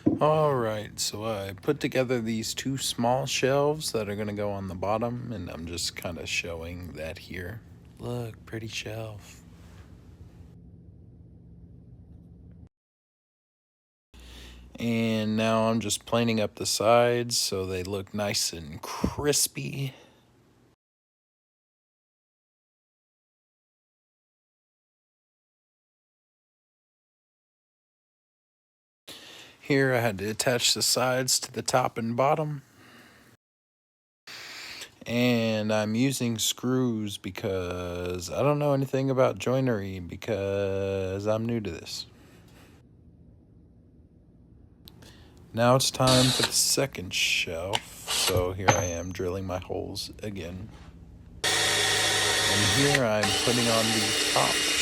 Alright, so I put together these two small shelves that are going to go on the bottom, and I'm just kind of showing that here. Look, pretty shelf. And now I'm just planing up the sides so they look nice and crispy. Here I had to attach the sides to the top and bottom. And I'm using screws because I don't know anything about joinery because I'm new to this. Now it's time for the second shelf. So here I am drilling my holes again. And here I'm putting on the top.